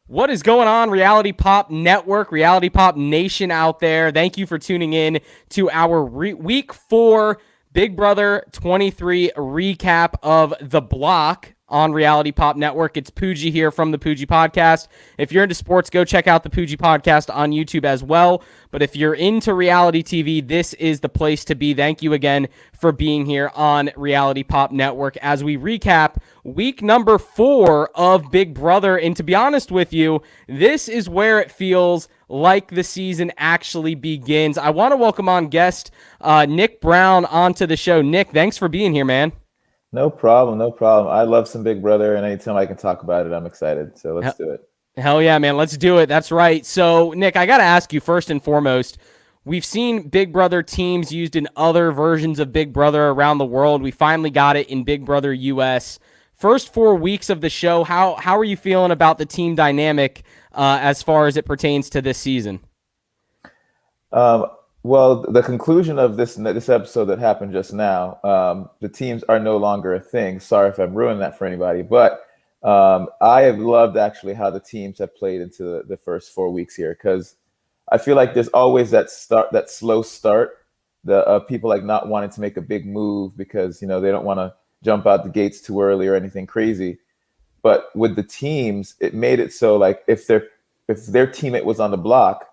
What is going on, Reality Pop Network, Reality Pop Nation out there? Thank you for tuning in to our Week 4 Big Brother 23 recap of The Block on Reality Pop Network. It's Pooji here from the Pooji Podcast. If you're into sports, go check out the Pooji Podcast on YouTube as well. But if you're into reality TV, this is the place to be. Thank you again for being here on Reality Pop Network as we recap week number 4 of Big Brother. And to be honest with you, this is where it feels like the season actually begins. I want to welcome on guest Nick Brown onto the show. Nick, thanks for being here, man. No problem. I love some Big Brother, and anytime I can talk about it, I'm excited. So let's do it. Hell yeah, man. Let's do it. That's right. So, Nick, I got to ask you first and foremost, we've seen Big Brother teams used in other versions of Big Brother around the world. We finally got it in Big Brother US. First 4 weeks of the show, how are you feeling about the team dynamic as far as it pertains to this season? Well, the conclusion of this episode that happened just now, the teams are no longer a thing. Sorry if I'm ruining that for anybody, but I have loved actually how the teams have played into the first 4 weeks here, because I feel like there's always that slow start, the people like not wanting to make a big move because they don't want to jump out the gates too early or anything crazy. But with the teams, it made it so like if their teammate was on the block,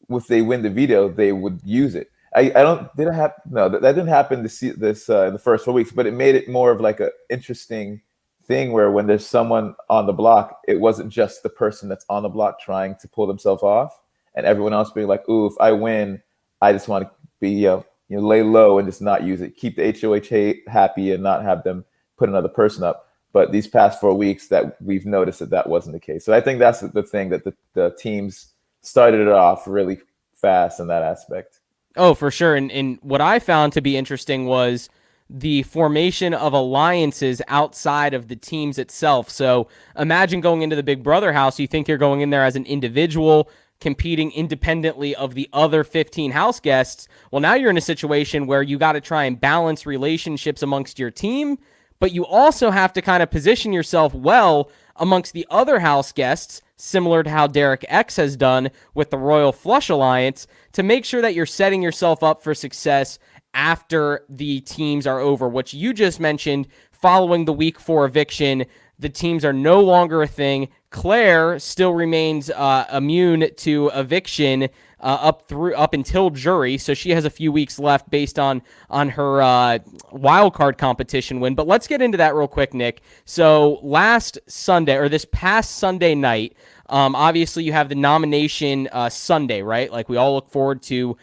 if they win the veto, they would use it. That didn't happen this in the first 4 weeks, but it made it more of like a interesting thing where when there's someone on the block, it wasn't just the person that's on the block trying to pull themselves off, and everyone else being like, "Ooh, if I win, I just want to be lay low and just not use it, keep the HOH happy and not have them put another person up." But these past 4 weeks, that we've noticed that wasn't the case. So I think that's the thing, that the teams started it off really fast in that aspect. Oh, for sure. And what I found to be interesting was the formation of alliances outside of the teams itself. So imagine going into the Big Brother house, you think you're going in there as an individual competing independently of the other 15 house guests. Well, now you're in a situation where you got to try and balance relationships amongst your team, but you also have to kind of position yourself well amongst the other house guests, similar to how Derek X has done with the Royal Flush Alliance, to make sure that you're setting yourself up for success after the teams are over. What you just mentioned, following the week 4 eviction, the teams are no longer a thing. Claire still remains immune to eviction up until jury, so she has a few weeks left based on her wild card competition win. But let's get into that real quick, Nick. So this past Sunday night, obviously you have the nomination Sunday, right? Like we all look forward to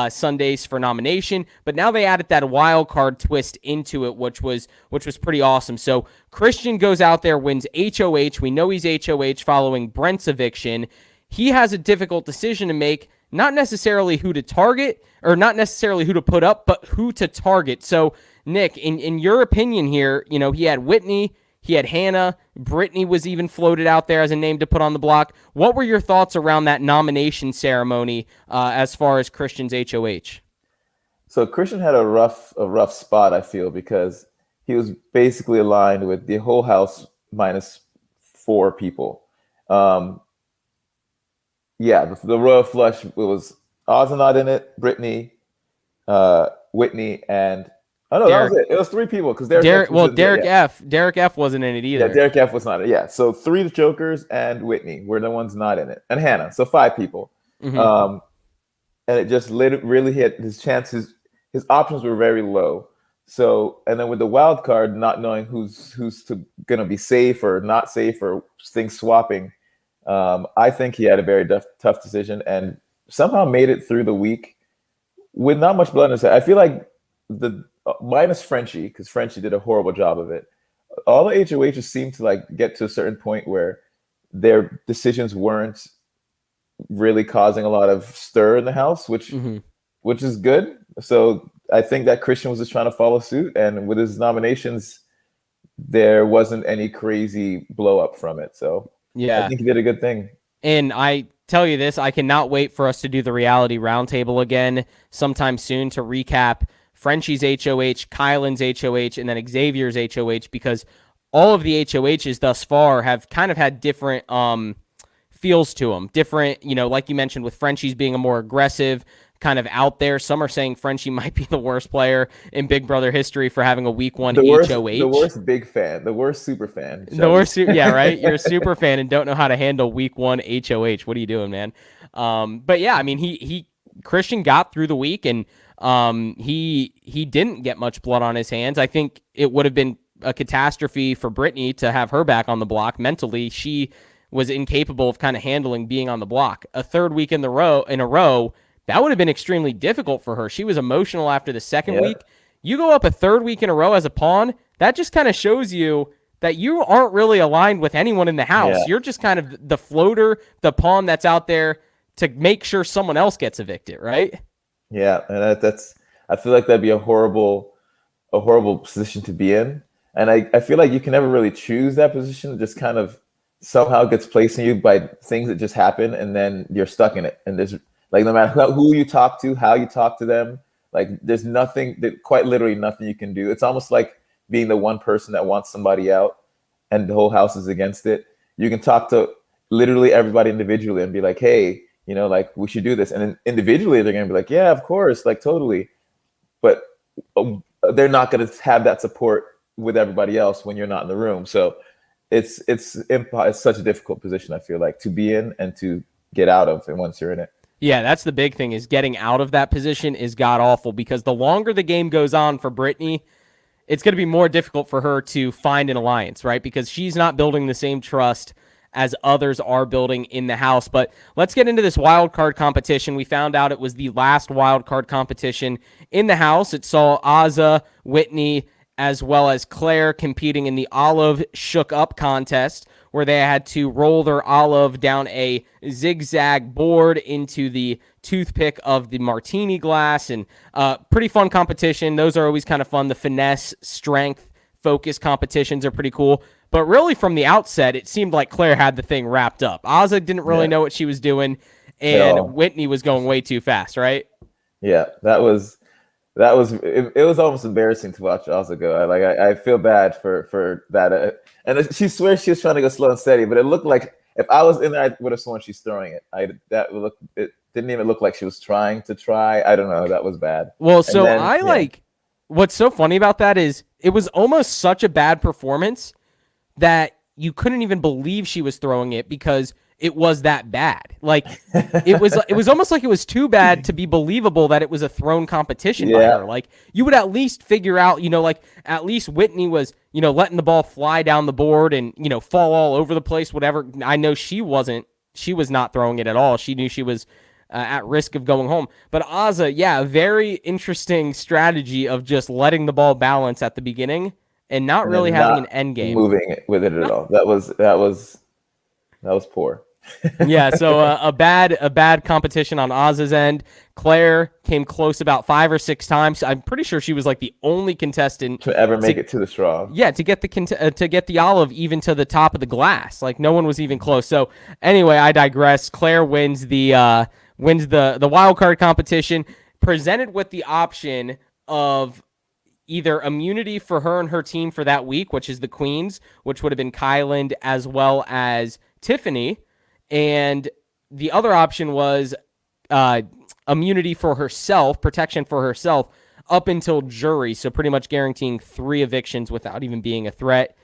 Sundays for nomination, but now they added that wild card twist into it, which was pretty awesome. So Christian goes out there, wins HOH. We know he's HOH following Brent's eviction. He has a difficult decision to make, not necessarily who to target or not necessarily who to put up, but who to target. So Nick, in your opinion here, he had Whitney, he had Hannah, Brittany was even floated out there as a name to put on the block. What were your thoughts around that nomination ceremony as far as Christian's HOH? So Christian had a rough spot, I feel, because he was basically aligned with the whole house minus 4 people. The Royal Flush, it was Ozanot in it, Brittany, Whitney, and that was it. It was 3 people because Derek F wasn't in it either. Yeah, Derek F was not in it. Yeah, so 3 Jokers and Whitney were the ones not in it, and Hannah. So 5 people. Mm-hmm. And it just really hit his chances. His options were very low. So, and then with the wild card, not knowing who's gonna be safe or not safe or things swapping, I think he had a very tough decision and somehow made it through the week with not much blood in his head. I feel like minus Frenchie, because Frenchie did a horrible job of it. All the HOHs seem to like get to a certain point where their decisions weren't really causing a lot of stir in the house, which is good. So I think that Christian was just trying to follow suit, and with his nominations, there wasn't any crazy blow up from it. So yeah, I think he did a good thing. And I tell you this, I cannot wait for us to do the reality roundtable again sometime soon to recap Frenchie's HOH, Kylan's HOH, and then Xavier's HOH, because all of the HOHs thus far have kind of had different feels to him. Different, like you mentioned with Frenchie's being a more aggressive, kind of out there. Some are saying Frenchie might be the worst player in Big Brother history for having a week 1 HOH. The worst big fan, the worst super fan. The worst, yeah, right. You're a super fan and don't know how to handle week 1 HOH. What are you doing, man? But yeah, I mean, Christian got through the week, and he didn't get much blood on his hands. I think it would have been a catastrophe for Brittany to have her back on the block. Mentally, she was incapable of kind of handling being on the block. A third week in a row, that would have been extremely difficult for her. She was emotional after the second week. You go up a third week in a row as a pawn, that just kind of shows you that you aren't really aligned with anyone in the house. You're just kind of the floater, the pawn that's out there to make sure someone else gets evicted, right? Yeah, and I feel like that'd be a horrible position to be in. And I feel like you can never really choose that position. It just kind of somehow gets placed in you by things that just happen, and then you're stuck in it. And there's like, no matter who you talk to, how you talk to them, like there's nothing, quite literally nothing you can do. It's almost like being the one person that wants somebody out and the whole house is against it. You can talk to literally everybody individually and be like, hey, like we should do this. And then individually they're going to be like, yeah, of course, like totally. But they're not going to have that support with everybody else when you're not in the room. So it's such a difficult position, I feel like, to be in and to get out of. And once you're in it. Yeah, that's the big thing, is getting out of that position is god awful, because the longer the game goes on for Brittany, it's going to be more difficult for her to find an alliance, right? Because she's not building the same trust as others are building in the house. But let's get into this wild card competition. We found out it was the last wild card competition in the house. It saw Azah, Whitney, as well as Claire competing in the Olive Shook Up contest, where they had to roll their olive down a zigzag board into the toothpick of the martini glass. And pretty fun competition. Those are always kind of fun. The finesse, strength, focus competitions are pretty cool. But really, from the outset, it seemed like Claire had the thing wrapped up. Azah didn't really know what she was doing, and Whitney was going way too fast, right? Yeah, it was almost embarrassing to watch Azah go. I feel bad for that. And she swears she was trying to go slow and steady, but it looked like if I was in there, I would have sworn she's throwing it. It didn't even look like she was trying to try. I don't know. That was bad. Well, so then, what's so funny about that is it was almost such a bad performance that you couldn't even believe she was throwing it, because it was that bad. Like it was almost like it was too bad to be believable that it was a thrown competition by her. Like you would at least figure out, like at least Whitney was, letting the ball fly down the board and, fall all over the place, whatever. I know she was not throwing it at all. She knew she was at risk of going home. But Azah, a very interesting strategy of just letting the ball balance at the beginning and not really having an end game. Moving with it at all. That was poor. Yeah, so a bad competition on Azah's end. Claire came close about 5 or 6 times. I'm pretty sure she was like the only contestant to ever make it to the straw. Yeah, to get the olive even to the top of the glass. Like no one was even close. So anyway, I digress. Claire wins the wild card competition, presented with the option of either immunity for her and her team for that week, which is the Queens, which would have been Kyland as well as Tiffany. And the other option was immunity for herself, protection for herself, up until jury. So pretty much guaranteeing 3 evictions without even being a threat.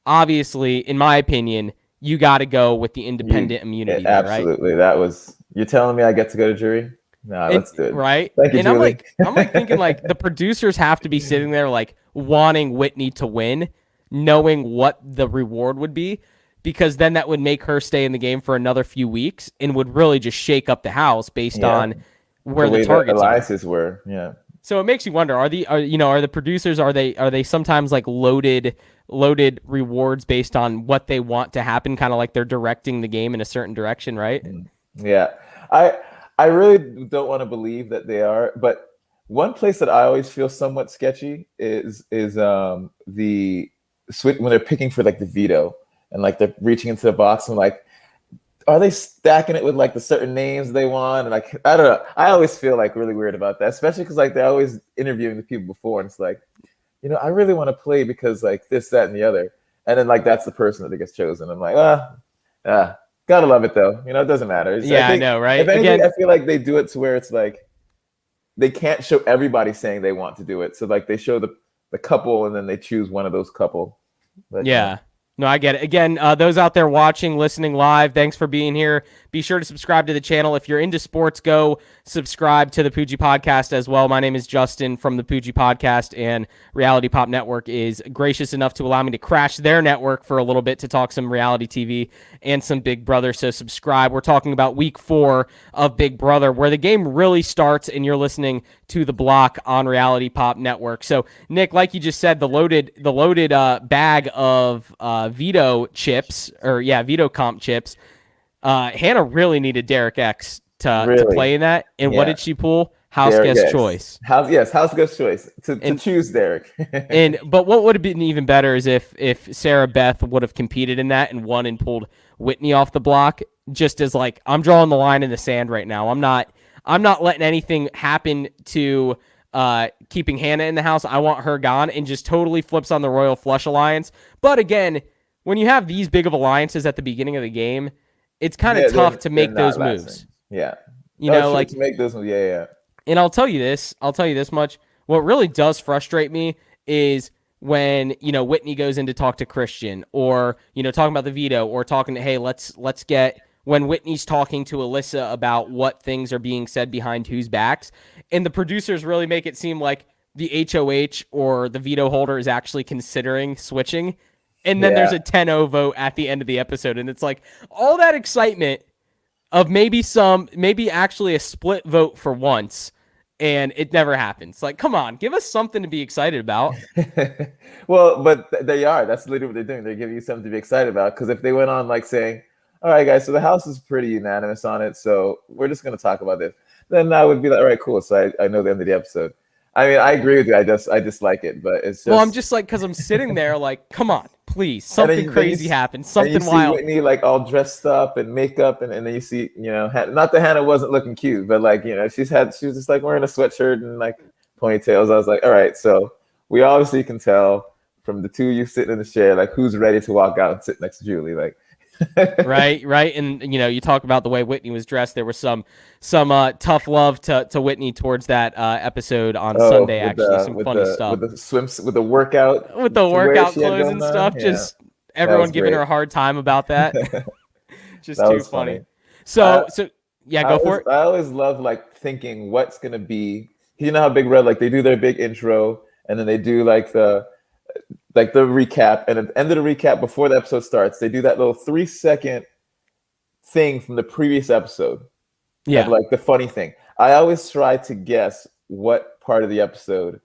Obviously, in my opinion, you got to go with the independent immunity. Absolutely. Right? That was, you're telling me I get to go to jury? No, let's do it. Right? Thank you, and Julie. I'm thinking the producers have to be sitting there wanting Whitney to win, knowing what the reward would be, because then that would make her stay in the game for another few weeks and would really just shake up the house based on where the targets alliances were. Yeah. So it makes you wonder: are the producers are they sometimes loaded rewards based on what they want to happen, kind of like they're directing the game in a certain direction, right? Yeah. I really don't want to believe that they are, but one place that I always feel somewhat sketchy is the switch when they're picking for the veto and they're reaching into the box and are they stacking it with the certain names they want? And I don't know. I always feel really weird about that, especially because they're always interviewing the people before, and it's I really want to play because this, that, and the other, and then that's the person that gets chosen. I'm Gotta love it though. You know, it doesn't matter. Yeah, I think know, right? if anything, Again, I feel like they do it to where it's like they can't show everybody saying they want to do it. So like they show the couple and then they choose one of those couple. But yeah. No, I get it. Again, those out there watching, listening live, thanks for being here. Be sure to subscribe to the channel. If you're into sports, go subscribe to the Poogie Podcast as well. My name is Justin from the Poogie Podcast, and Reality Pop Network is gracious enough to allow me to crash their network for a little bit to talk some reality TV and some Big Brother. So subscribe. We're talking about week 4 of Big Brother, where the game really starts, and you're listening to The Block on Reality Pop Network. So, Nick, like you just said, the loaded bag of veto chips, veto comp chips. Hannah really needed Derek X to play in that. And what did she pull? House Derek guest X. choice. House guest choice to choose Derek. But what would have been even better is if Sarah Beth would have competed in that and won and pulled Whitney off the block, just as like, I'm drawing the line in the sand right now. I'm not letting anything happen to keeping Hannah in the house. I want her gone, and just totally flips on the Royal Flush Alliance. But again, when you have these big of alliances at the beginning of the game, it's kind of tough to make those moves. Yeah. You know, like to make those moves. Yeah. And I'll tell you this much. What really does frustrate me is when, Whitney goes in to talk to Christian, or, talking about the veto, or talking to, hey, let's get, when Whitney's talking to Alyssa about what things are being said behind whose backs, and the producers really make it seem like the HOH or the veto holder is actually considering switching. And then there's a 10-0 vote at the end of the episode. And it's like all that excitement of maybe actually a split vote for once, and it never happens. Like, come on, give us something to be excited about. Well, but they are. That's literally what they're doing. They're giving you something to be excited about. Because if they went on like saying, all right, guys, so the house is pretty unanimous on it, so we're just going to talk about this, then I would be like, all right, cool. So I know the end of the episode. I mean, I agree with you. I dislike it, but it's just. Well, I'm just like, because I'm sitting there like, come on, please, something crazy happens, something wild. Whitney like all dressed up and makeup, and then you see, not that Hannah wasn't looking cute, but like, she was just like wearing a sweatshirt and like ponytails. I was like, all right, so we obviously can tell from the two of you sitting in the chair, like who's ready to walk out and sit next to Julie, like. right, and you talk about the way Whitney was dressed. There was some tough love to Whitney towards that episode on Sunday. Actually, some funny stuff with the workout clothes and stuff. Yeah. Just everyone giving her a hard time about that. Just that too funny. So go for it. I always love like thinking what's gonna be. You know how Big Red, like they do their big intro and then they do like the recap, and at the end of the recap before the episode starts, they do that little 3-second thing from the previous episode. Yeah. Like the funny thing. I always try to guess what part of the episode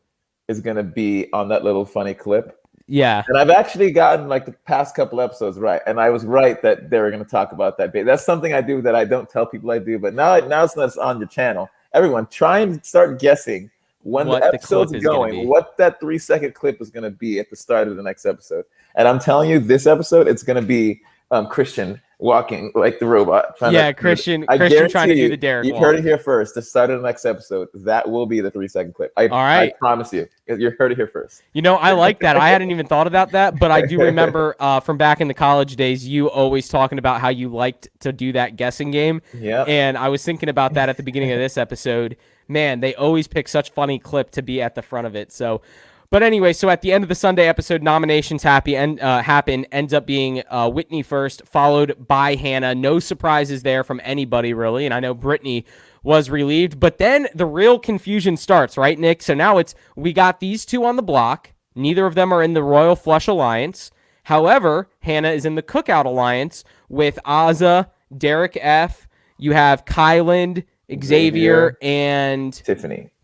is going to be on that little funny clip. Yeah. And I've actually gotten like the past couple episodes right. And I was right that they were going to talk about that bit. That's something I do that I don't tell people I do. But now it's on your channel. Everyone, try and start guessing when the episode's going, what that 3-second clip is going to be at the start of the next episode. And I'm telling you, this episode, it's going to be Christian walking like the robot. Christian trying to do the Derek walk. You heard it here first. The start of the next episode, that will be the 3-second clip. All right. I promise you. You heard it here first. I like that. I hadn't even thought about that, but I do remember from back in the college days, you always talking about how you liked to do that guessing game. Yeah. And I was thinking about that at the beginning of this episode. Man, they always pick such funny clip to be at the front of it. So, but anyway, so at the end of the Sunday episode, nominations happen, ends up being Whitney first, followed by Hannah. No surprises there from anybody, really. And I know Brittany was relieved. But then the real confusion starts, right, Nick? So now we got these two on the block. Neither of them are in the Royal Flush Alliance. However, Hannah is in the Cookout Alliance with Azza, Derek F. You have Kyland, Xavier, and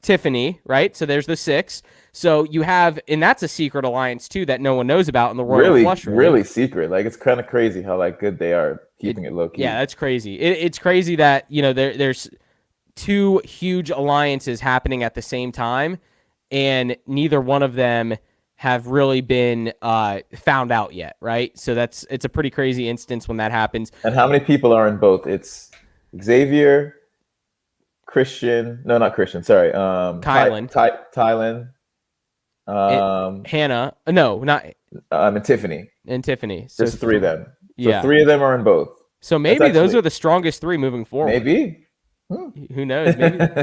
Tiffany, right? So there's the 6. So you have, and that's a secret alliance too that no one knows about in the Royal Flush. Really secret. Like it's kind of crazy how like good they are keeping it low key. Yeah, that's crazy. It's crazy that there's 2 huge alliances happening at the same time, and neither one of them have really been found out yet, right? So it's a pretty crazy instance when that happens. And how many people are in both? It's Xavier, Christian, no, not Christian. Sorry, Kylan, Hannah. No, not. And Tiffany. So just 3 of them. So yeah. 3 of them are in both. So That's maybe those actually are the strongest three moving forward. maybe. Hmm. Who knows?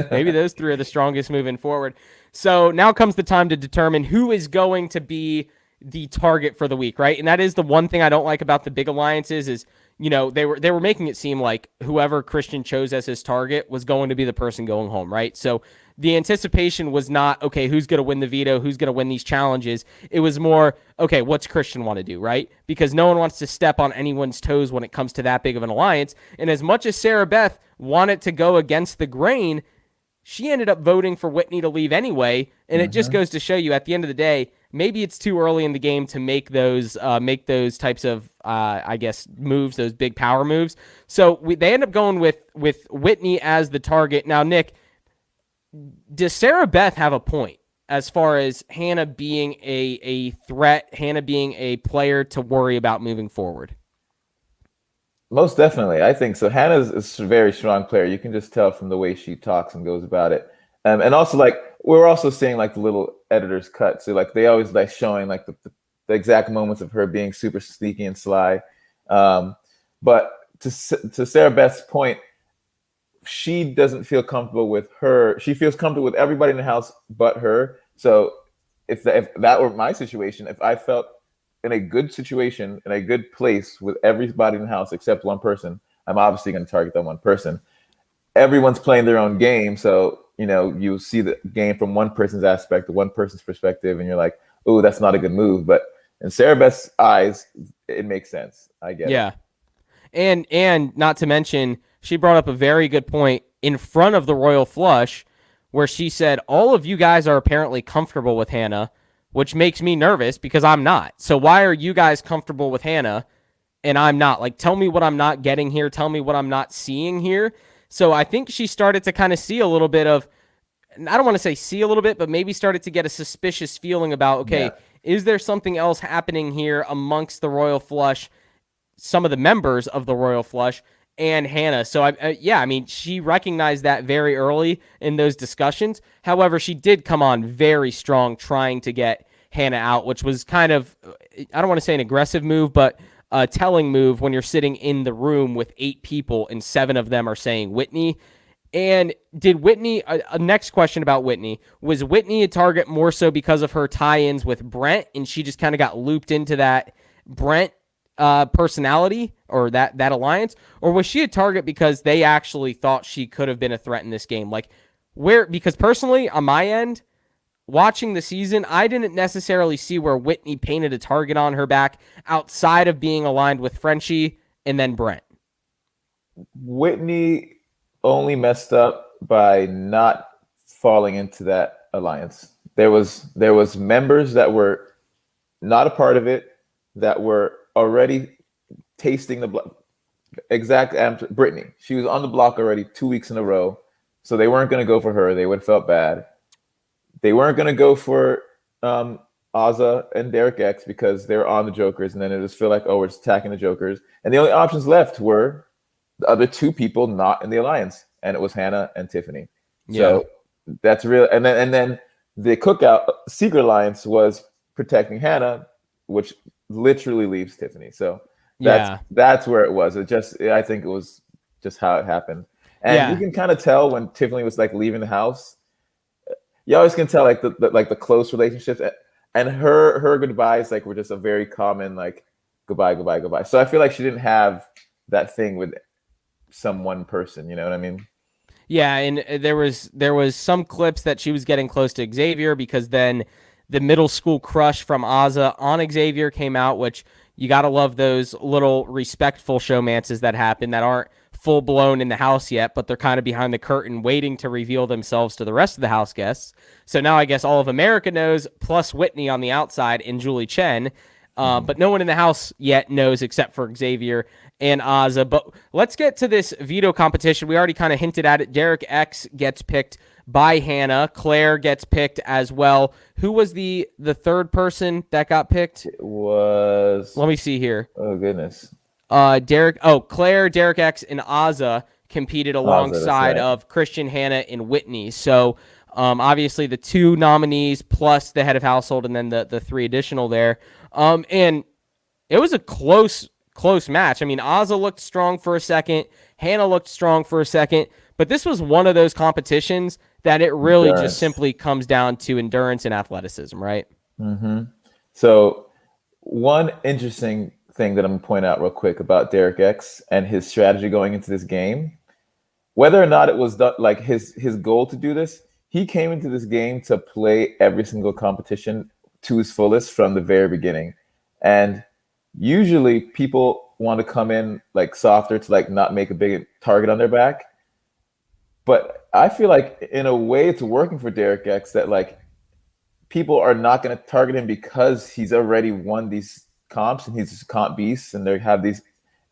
Maybe those three are the strongest moving forward. So now comes the time to determine who is going to be the target for the week, right? And that is the one thing I don't like about the big alliances is, they were making it seem like whoever Christian chose as his target was going to be the person going home, right? So the anticipation was not, okay, who's going to win the veto, who's going to win these challenges. It was more, okay, what's Christian want to do, right? Because no one wants to step on anyone's toes when it comes to that big of an alliance. And as much as Sarah Beth wanted to go against the grain, she ended up voting for Whitney to leave anyway. And it just goes to show you, at the end of the day, maybe it's too early in the game to make those types of moves, those big power moves. So they end up going with Whitney as the target. Now, Nick, does Sarah Beth have a point as far as Hannah being a threat, Hannah being a player to worry about moving forward? Most definitely, I think so. Hannah's a very strong player. You can just tell from the way she talks and goes about it. And also, like, we're also seeing like the little editor's cut. So like they always like showing like the exact moments of her being super sneaky and sly. But to Sarah Beth's point, she doesn't feel comfortable with her. She feels comfortable with everybody in the house but her. So if that were my situation, if I felt in a good situation, in a good place with everybody in the house except one person, I'm obviously going to target that one person. Everyone's playing their own game. So, you see the game from one person's aspect, one person's perspective, and you're like, oh, that's not a good move. But in Sarah Beth's eyes, it makes sense. I get it. Yeah. And not to mention, she brought up a very good point in front of the Royal Flush where she said, all of you guys are apparently comfortable with Hannah, which makes me nervous because I'm not. So why are you guys comfortable with Hannah and I'm not? Like, tell me what I'm not getting here. Tell me what I'm not seeing here. So I think she started to kind of see a little bit of, I don't want to say see a little bit, but maybe started to get a suspicious feeling about, okay, is there something else happening here amongst the Royal Flush, some of the members of the Royal Flush, and Hannah? So, she recognized that very early in those discussions. However, she did come on very strong trying to get Hannah out, which was kind of, I don't want to say an aggressive move, but a telling move when you're sitting in the room with 8 people and 7 of them are saying Whitney. And did Whitney, a next question about Whitney, was Whitney a target more so because of her tie-ins with Brent and she just kind of got looped into that Brent personality or that alliance, or was she a target because they actually thought she could have been a threat in this game? Like, because personally on my end, watching the season, I didn't necessarily see where Whitney painted a target on her back outside of being aligned with Frenchie and then Brent. Whitney only messed up by not falling into that alliance. There was members that were not a part of it that were already tasting the block. Brittany. She was on the block already 2 weeks in a row, so they weren't going to go for her. They would have felt bad. They weren't going to go for Azza and Derek X because they were on the Jokers, and then it just feel like, oh, we're just attacking the Jokers. And the only options left were the other 2 people not in the alliance, and it was Hannah and Tiffany. Yeah. So that's real. And then the Cookout Secret Alliance was protecting Hannah, which literally leaves Tiffany. So that's where it was. I think it was just how it happened. And you can kind of tell when Tiffany was like leaving the house. You always can tell like the close relationships, and her goodbyes like were just a very common like goodbye. So I feel like she didn't have that thing with some one person. You know what I mean? Yeah, and there was some clips that she was getting close to Xavier because then the middle school crush from Azza on Xavier came out, which you got to love those little respectful showmances that happen that aren't full blown in the house yet, but they're kind of behind the curtain waiting to reveal themselves to the rest of the house guests. So now I guess all of America knows, plus Whitney on the outside and Julie Chen. But no one in the house yet knows except for Xavier and Azza. But let's get to this veto competition. We already kind of hinted at it. Derek X gets picked by Hannah. Claire gets picked as well. Who was the third person that got picked? It was... Let me see here. Oh, goodness. Claire, Derek X, and Azza competed alongside of Christian, Hannah, and Whitney. So obviously the 2 nominees plus the head of household and then the 3 additional there. And it was a close close match. I mean, Ozza looked strong for a second, Hannah looked strong for a second, but this was one of those competitions that it really just Endurance. simply comes down to endurance and athleticism, right? Mm-hmm. So one interesting thing that I'm going to point out real quick about Derek X and his strategy going into this game, whether or not it was like his goal to do this, he came into this game to play every single competition to his fullest from the very beginning. And usually people want to come in like softer to like not make a big target on their back. But I feel like in a way it's working for Derek X that like people are not going to target him because he's already won these comps and he's a comp beast, and they have these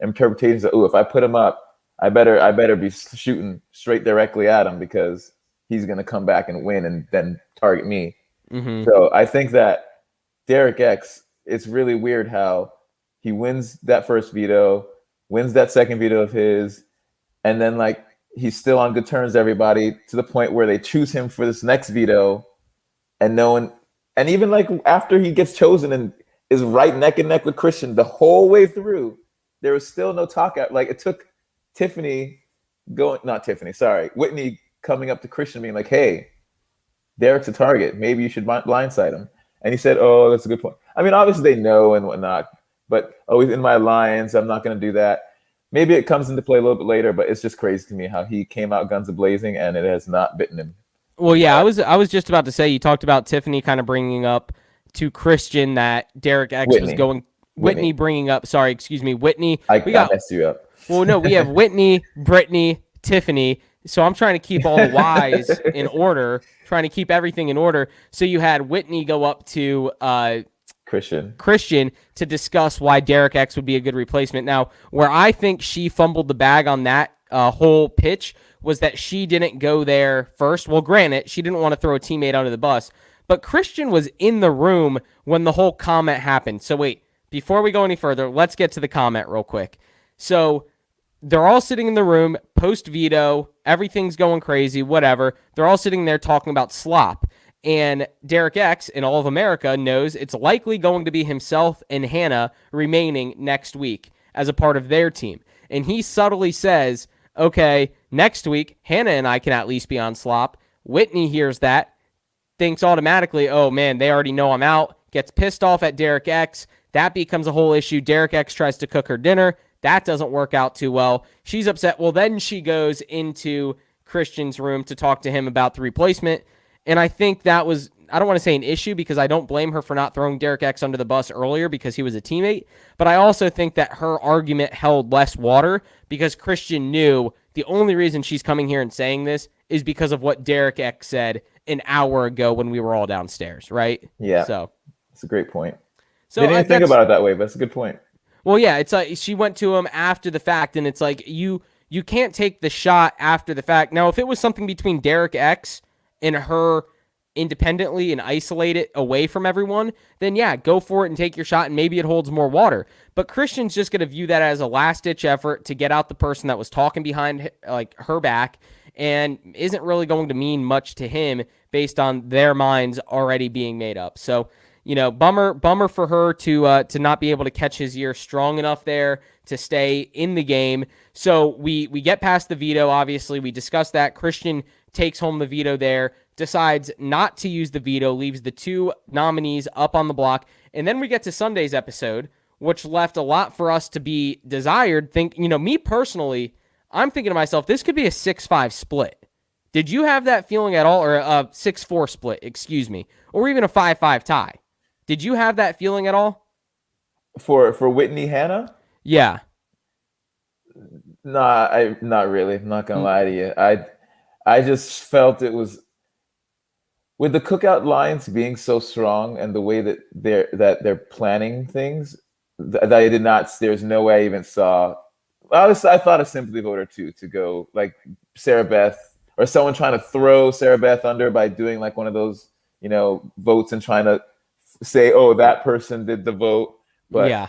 interpretations of, oh, if I put him up, I better be shooting straight directly at him because he's going to come back and win and then target me. Mm-hmm. So I think that Derek X, it's really weird how he wins that first veto, wins that second veto of his, and then like he's still on good terms with everybody to the point where they choose him for this next veto, and no one, and even like after he gets chosen and is right neck and neck with Christian the whole way through, there was still no talk out. Like it took Whitney coming up to Christian being like, hey, Derek's a target. Maybe you should blindside him. And he said, oh, that's a good point. I mean, obviously they know and whatnot, but he's in my alliance. I'm not going to do that. Maybe it comes into play a little bit later, but it's just crazy to me how he came out guns a-blazing and it has not bitten him. Well, yeah, I was just about to say, you talked about Tiffany kind of bringing up to Christian that Derek X was going. Whitney bringing up. Sorry, excuse me, Whitney. I messed you up. Well, no, we have Whitney, Brittany, Tiffany. So I'm trying to keep all the Y's in order, trying to keep everything in order. So you had Whitney go up to Christian to discuss why Derek X would be a good replacement. Now, where I think she fumbled the bag on that whole pitch was that she didn't go there first. Well, granted, she didn't want to throw a teammate under the bus, but Christian was in the room when the whole comment happened. So wait, before we go any further, let's get to the comment real quick. So they're all sitting in the room, post-veto, everything's going crazy, whatever. They're all sitting there talking about slop. And Derek X in all of America knows it's likely going to be himself and Hannah remaining next week as a part of their team. And he subtly says, okay, next week, Hannah and I can at least be on slop. Whitney hears that, thinks automatically, oh man, they already know I'm out, gets pissed off at Derek X. That becomes a whole issue. Derek X tries to cook her dinner. That doesn't work out too well. She's upset. Well, then she goes into Christian's room to talk to him about the replacement. And I think that was, I don't want to say an issue because I don't blame her for not throwing Derek X under the bus earlier because he was a teammate. But I also think that her argument held less water because Christian knew the only reason she's coming here and saying this is because of what Derek X said an hour ago when we were all downstairs, right? Yeah. So that's a great point. So Didn't even think about it that way, but that's a good point. Well, yeah, it's like she went to him after the fact, and it's like you can't take the shot after the fact. Now, if it was something between Derek X and her independently and isolate it away from everyone, then yeah, go for it and take your shot, and maybe it holds more water. But Christian's just going to view that as a last-ditch effort to get out the person that was talking behind like her back, and isn't really going to mean much to him based on their minds already being made up. So, you know, bummer for her to not be able to catch his ear strong enough there to stay in the game. So we get past the veto, obviously. We discussed that. Christian takes home the veto there, decides not to use the veto, leaves the two nominees up on the block. And then we get to Sunday's episode, which left a lot for us to be desired. Me personally, I'm thinking to myself, this could be a 6-5 split. Did you have that feeling at all? Or a 6-4 split, excuse me. Or even a 5-5 tie. Did you have that feeling at all? For Whitney Hannah? Yeah. Nah, not really. I'm not gonna lie to you. I just felt it was with the Cookout Lions being so strong and the way that they're planning things that I did not. There's no way I even saw. I thought a sympathy vote or two to go like Sarah Beth or someone trying to throw Sarah Beth under by doing like one of those votes and trying to say, oh, that person did the vote. But yeah,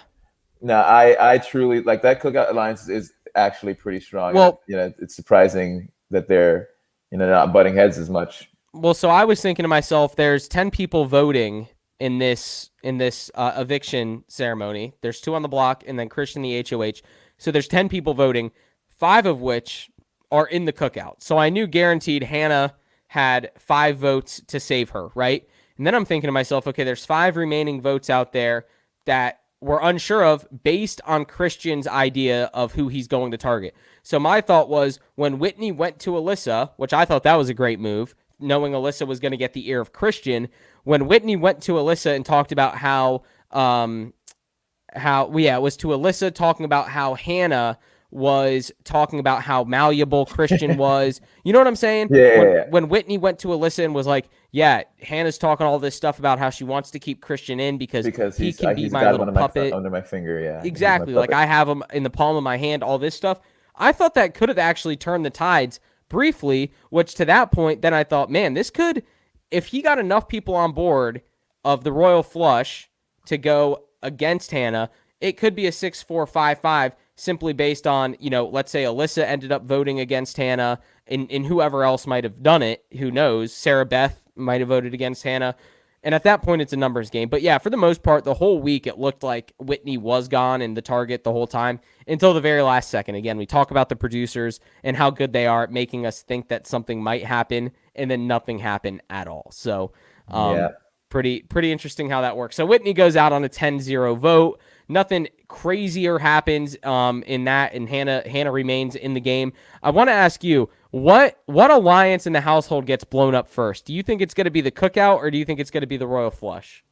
no, I truly like that Cookout Alliance is actually pretty strong. Well, it's surprising that they're not butting heads as much. Well, so I was thinking to myself, there's 10 people voting in this eviction ceremony. There's 2 on the block, and then Christian the HOH. So there's 10 people voting, 5 of which are in the cookout. So I knew guaranteed Hannah had 5 votes to save her, right? And then I'm thinking to myself, okay, there's 5 remaining votes out there that we're unsure of based on Christian's idea of who he's going to target. So my thought was when Whitney went to Alyssa, which I thought that was a great move, knowing Alyssa was going to get the ear of Christian, when Whitney went to Alyssa and talked about it was to Alyssa talking about how Hannah was talking about how malleable Christian was. You know what I'm saying? When Whitney went to Alyssa and was like, yeah, Hannah's talking all this stuff about how she wants to keep Christian in because he can be my little puppet. Under my finger, yeah. Exactly. Like I have him in the palm of my hand, all this stuff. I thought that could have actually turned the tides briefly, which to that point, then I thought, man, this could, if he got enough people on board of the Royal Flush to go against Hannah, it could be a 6-4, 5-5 simply based on, let's say Alyssa ended up voting against Hannah and whoever else might have done it. Who knows? Sarah Beth might have voted against Hannah. And at that point, it's a numbers game. But yeah, for the most part, the whole week, it looked like Whitney was gone and the target the whole time until the very last second. Again, we talk about the producers and how good they are at making us think that something might happen and then nothing happened at all. So pretty interesting how that works. So Whitney goes out on a 10-0 vote. Nothing crazier happens in that, and Hannah remains in the game. I want to ask you, what alliance in the household gets blown up first? Do you think it's going to be the cookout, or do you think it's going to be the Royal Flush?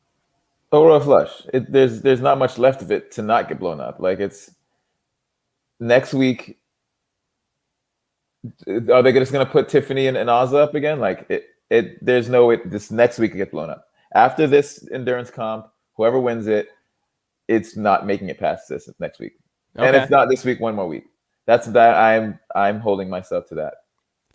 Oh, Royal Flush. There's not much left of it to not get blown up. Like, it's next week. Are they just going to put Tiffany and Azza up again? Like, there's no way this next week could get blown up. After this endurance comp, whoever wins it, it's not making it past this next week. Okay. And it's not this week, one more week. That's that. I'm holding myself to that.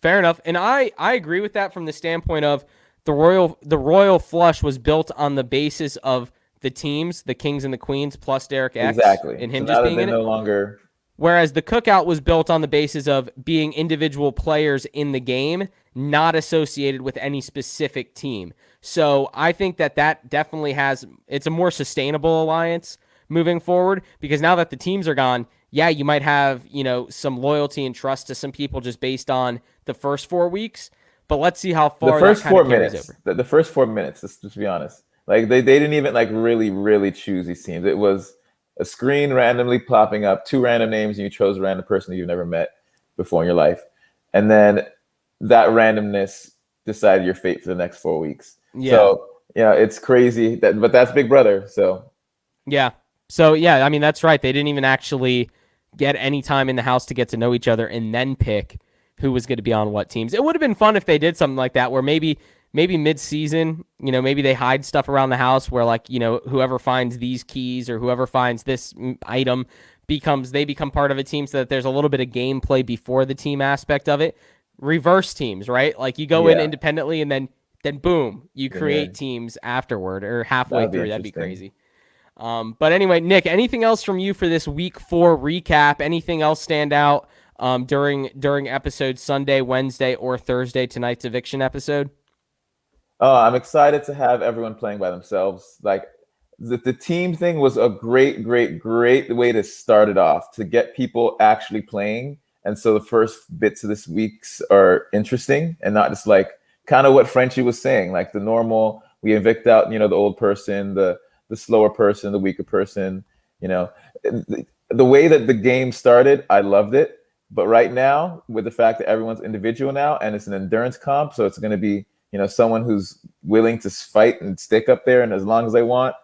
Fair enough. And I agree with that from the standpoint of the Royal Flush was built on the basis of the teams, the Kings and the Queens, plus Derek X. Exactly. And him so just being in no it. Longer... Whereas the cookout was built on the basis of being individual players in the game, not associated with any specific team. So I think that definitely it's a more sustainable alliance moving forward, because now that the teams are gone, yeah, you might have, some loyalty and trust to some people just based on the first 4 weeks, but let's see how far the first that 4 carries minutes, over. The first 4 minutes, just to be honest, like they didn't even like really choose these teams. It was a screen randomly popping up, 2 random names, and you chose a random person that you've never met before in your life. And then that randomness decided your fate for the next 4 weeks. Yeah. So, it's crazy. But that's Big Brother. So, yeah. So, yeah, I mean, that's right. They didn't even actually get any time in the house to get to know each other and then pick who was going to be on what teams. It would have been fun if they did something like that where maybe mid-season, maybe they hide stuff around the house where, like, whoever finds these keys or whoever finds this item become part of a team, so that there's a little bit of gameplay before the team aspect of it. Reverse teams, right? Like you go in independently and then boom, you create teams afterward or halfway through. That'd be crazy. But anyway, Nick, anything else from you for this week 4 recap? Anything else stand out during episodes Sunday, Wednesday, or Thursday, tonight's eviction episode? I'm excited to have everyone playing by themselves. Like the team thing was a great way to start it off, to get people actually playing. And so the first bits of this week's are interesting and not just like kind of what Frenchie was saying, like the normal, we evict out, the old person, the slower person, the weaker person, the way that the game started, I loved it. But right now, with the fact that everyone's individual now and it's an endurance comp, so it's going to be, someone who's willing to fight and stick up there and as long as they want,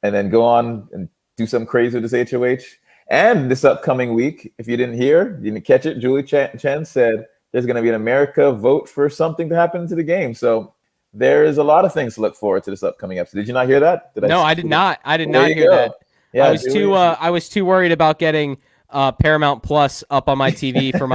and then go on and do something crazy with this HOH. And this upcoming week, if you didn't catch it, Julie Chen said there's going to be an America vote for something to happen to the game. So there is a lot of things to look forward to this upcoming episode. Did you not hear that? No, I did not. I did not hear that. Yeah, I was too worried about getting Paramount Plus up on my TV for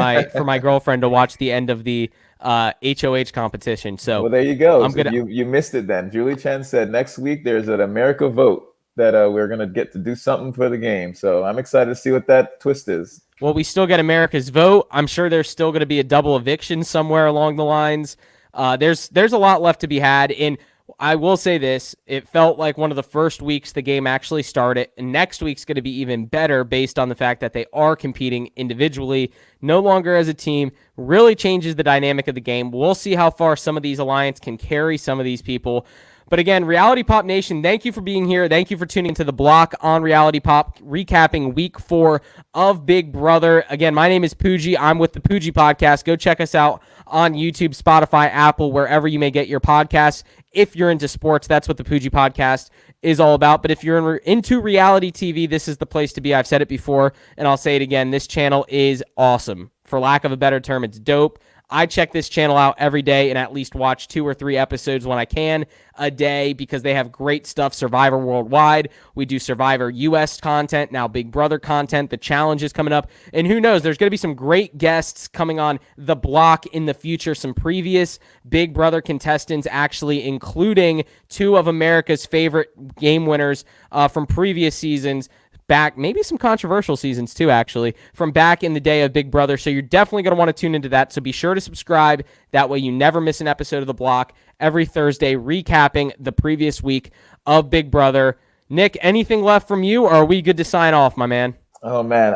my girlfriend to watch the end of the HOH competition. So well, there you go. You missed it then. Julie Chen said next week there's an America vote that we're going to get to do something for the game. So I'm excited to see what that twist is. Well, we still get America's vote. I'm sure there's still going to be a double eviction somewhere along the lines. There's a lot left to be had. And I will say this. It felt like one of the first weeks the game actually started, and next week's going to be even better based on the fact that they are competing individually, no longer as a team. Really changes the dynamic of the game. We'll see how far some of these alliances can carry some of these people. But again, Reality Pop Nation, thank you for being here. Thank you for tuning into the block on Reality Pop, recapping week 4 of Big Brother. Again, my name is Pooji. I'm with the Pooji Podcast. Go check us out on YouTube, Spotify, Apple, wherever you may get your podcasts. If you're into sports, that's what the Pooji Podcast is all about. But if you're into reality TV, this is the place to be. I've said it before, and I'll say it again. This channel is awesome. For lack of a better term, it's dope. I check this channel out every day and at least watch 2 or 3 episodes when I can a day because they have great stuff. Survivor Worldwide. We do Survivor US content, now Big Brother content. The challenge is coming up. And who knows, there's going to be some great guests coming on the block in the future. Some previous Big Brother contestants, actually, including 2 of America's favorite game winners from previous seasons. Back, maybe some controversial seasons too, actually, from back in the day of Big Brother. So you're definitely going to want to tune into that. So be sure to subscribe. That way you never miss an episode of The Block every Thursday, recapping the previous week of Big Brother. Nick, anything left from you, or are we good to sign off, my man? Oh man,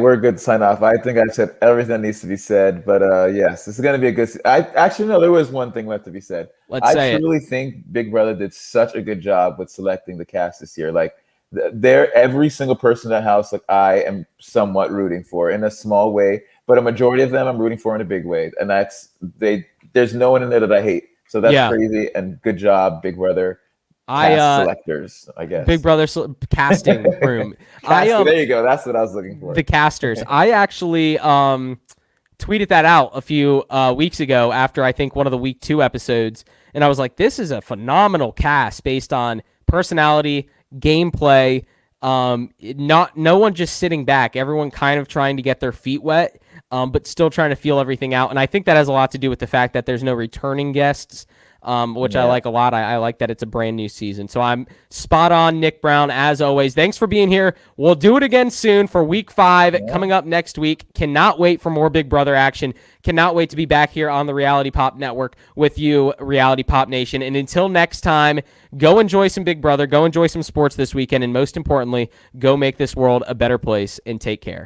we're good to sign off. I think I said everything that needs to be said, but yes, this is going to be a good. I actually no, there was one thing left to be said. I truly think Big Brother did such a good job with selecting the cast this year. Like, every single person in that house, like, I am somewhat rooting for in a small way, but a majority of them I'm rooting for in a big way. And there's no one in there that I hate. So that's crazy. And good job, Big Brother. Selectors, I guess. Big Brother casting room. There you go. That's what I was looking for. The casters. I actually tweeted that out a few weeks ago after I think one of the week 2 episodes. And I was like, this is a phenomenal cast based on personality, gameplay, no one just sitting back, everyone kind of trying to get their feet wet, but still trying to feel everything out. And I think that has a lot to do with the fact that there's no returning guests, which I like a lot. I like that it's a brand new season. So I'm spot on, Nick Brown, as always. Thanks for being here. We'll do it again soon for week 5 coming up next week. Cannot wait for more Big Brother action. Cannot wait to be back here on the Reality Pop Network with you, Reality Pop Nation. And until next time, go enjoy some Big Brother, go enjoy some sports this weekend, and most importantly, go make this world a better place, and take care.